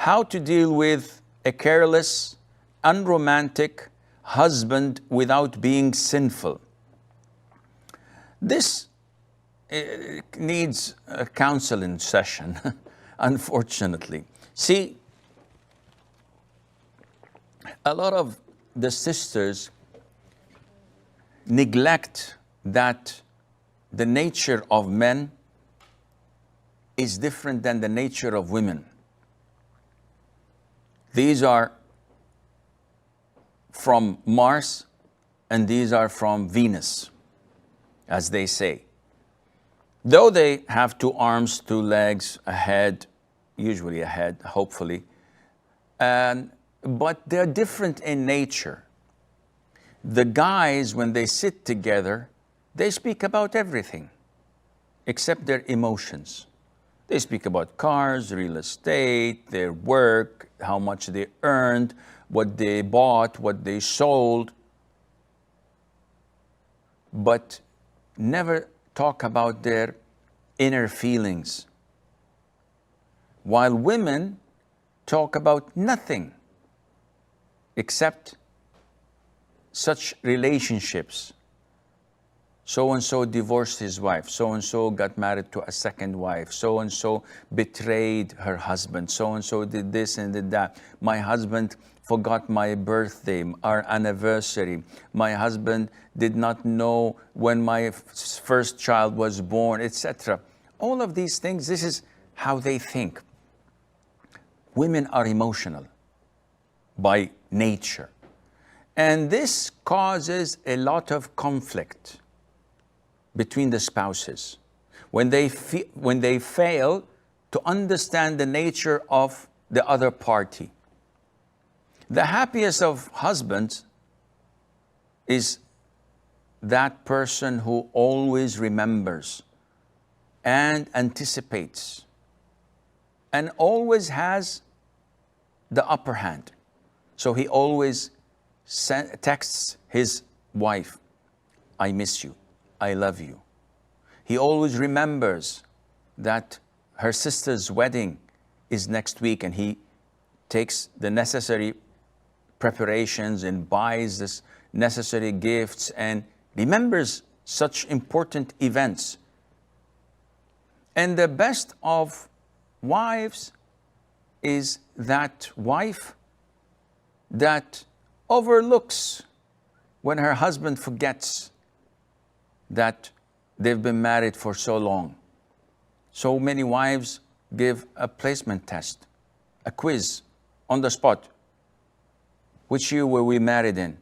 how to deal with a careless, unromantic husband without being sinful. This needs a counseling session, unfortunately. See, a lot of the sisters neglect that the nature of men is different than the nature of women. These are from Mars and these are from Venus, as they say. Though they have two arms, two legs, a head, usually a head, hopefully, but they're different in nature. The guys, when they sit together, they speak about everything except their emotions. They speak about cars, real estate, their work, how much they earned, what they bought, what they sold, but never talk about their inner feelings. While women talk about nothing except such relationships. So-and-so divorced his wife. So-and-so got married to a second wife. So-and-so betrayed her husband. So-and-so did this and did that. My husband forgot my birthday, our anniversary. My husband did not know when my first child was born, etc. All of these things, this is how they think. Women are emotional by nature. And this causes a lot of conflict between the spouses when they fail to understand the nature of the other party. The happiest of husbands is that person who always remembers and anticipates and always has the upper hand. So he always texts his wife, I miss you, I love you. He always remembers that her sister's wedding is next week and he takes the necessary preparations and buys the necessary gifts and remembers such important events. And the best of wives is that wife that overlooks when her husband forgets that they've been married for so long. So many wives give a placement test, a quiz on the spot. Which year were we married in?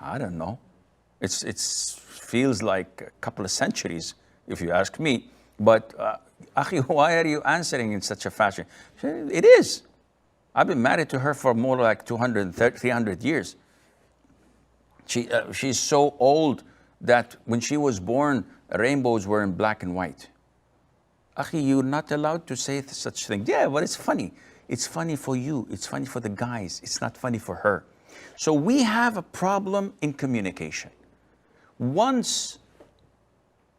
I don't know. It feels like a couple of centuries, if you ask me. But, Akhi, why are you answering in such a fashion? It is. I've been married to her for more like 200, 300 years. She's so old that when she was born, rainbows were in black and white. Akhi, you're not allowed to say such things. Yeah, but it's funny. It's funny for you. It's funny for the guys. It's not funny for her. So we have a problem in communication. Once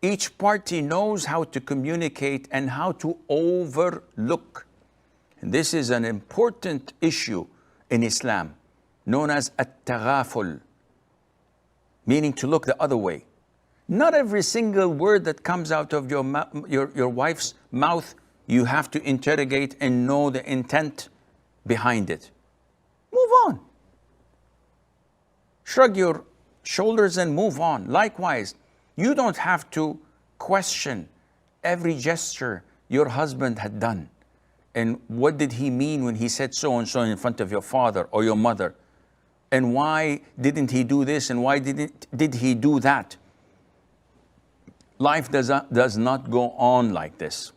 each party knows how to communicate and how to overlook, and this is an important issue in Islam, known as taghāful, meaning to look the other way. Not every single word that comes out of your wife's mouth you have to interrogate and know the intent behind it. Move on. Shrug your shoulders and move on. Likewise, you don't have to question every gesture your husband had done. And what did he mean when he said so and so in front of your father or your mother? And why didn't he do this and why did he do that? Life does not go on like this.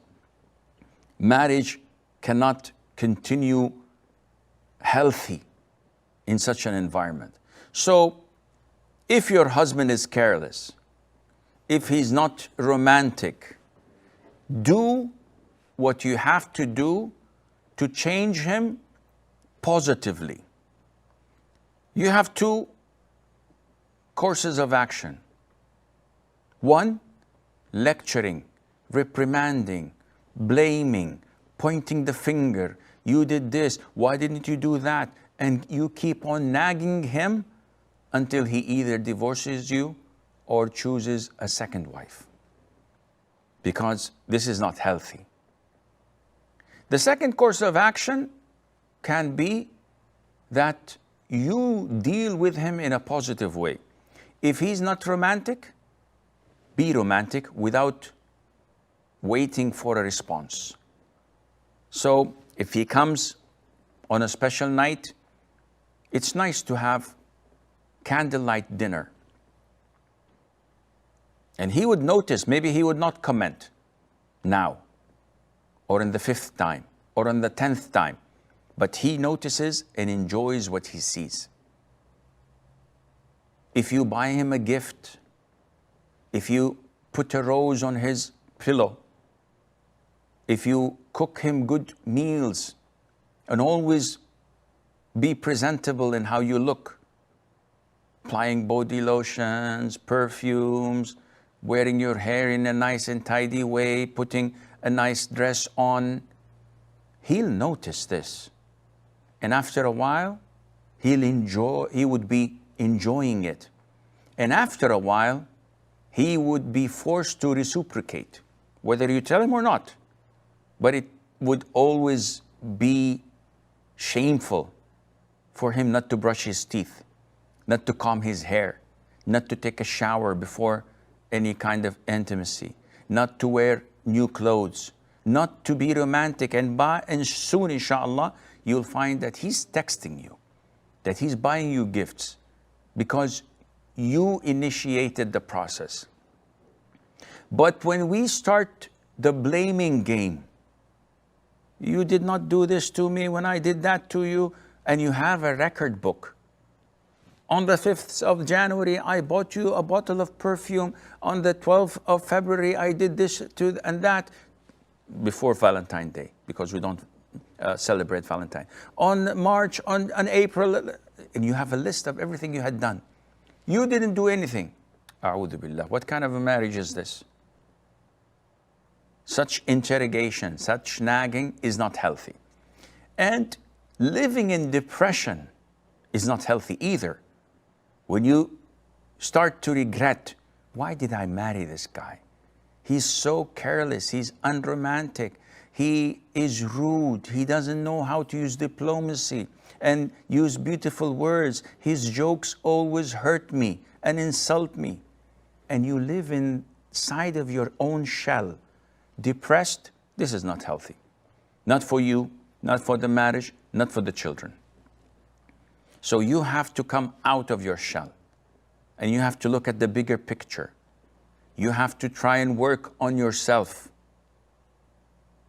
Marriage cannot continue healthy in such an environment. So if your husband is careless, if he's not romantic, do what you have to do to change him positively. You have two courses of action. One, lecturing, reprimanding, blaming, pointing the finger, You did this. Why didn't you do that? And you keep on nagging him until he either divorces you or chooses a second wife. Because this is not healthy. The second course of action can be that you deal with him in a positive way. If he's not romantic, be romantic without waiting for a response. So if he comes on a special night, it's nice to have candlelight dinner. And he would notice, maybe he would not comment now, or in the 5th time, or on the 10th time, but he notices and enjoys what he sees. If you buy him a gift, if you put a rose on his pillow, if you cook him good meals, and always be presentable in how you look, applying body lotions, perfumes, wearing your hair in a nice and tidy way, putting a nice dress on, he'll notice this. And after a while, he would be enjoying it. And after a while, he would be forced to reciprocate, whether you tell him or not. But it would always be shameful for him not to brush his teeth, not to comb his hair, not to take a shower before any kind of intimacy, not to wear new clothes, not to be romantic. And soon, inshallah, you'll find that he's texting you, that he's buying you gifts because you initiated the process. But when we start the blaming game, you did not do this to me when I did that to you, and you have a record book. On the 5th of January, I bought you a bottle of perfume. On the 12th of February, I did this and that, before Valentine's Day, because we don't celebrate Valentine. On March, on April, and you have a list of everything you had done. You didn't do anything. A'udhu billah. What kind of a marriage is this? Such interrogation, such nagging is not healthy. And living in depression is not healthy either. When you start to regret, why did I marry this guy? He's so careless, he's unromantic, he is rude, he doesn't know how to use diplomacy and use beautiful words. His jokes always hurt me and insult me. And you live inside of your own shell, depressed. This is not healthy. Not for you, not for the marriage, not for the children. So you have to come out of your shell and you have to look at the bigger picture. You have to try and work on yourself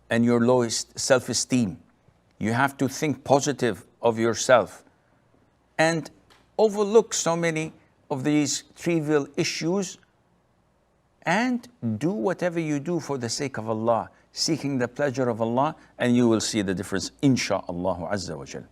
and your lowest self-esteem. You have to think positive of yourself and overlook so many of these trivial issues and do whatever you do for the sake of Allah, seeking the pleasure of Allah, and you will see the difference, insha'Allah azza wa jal.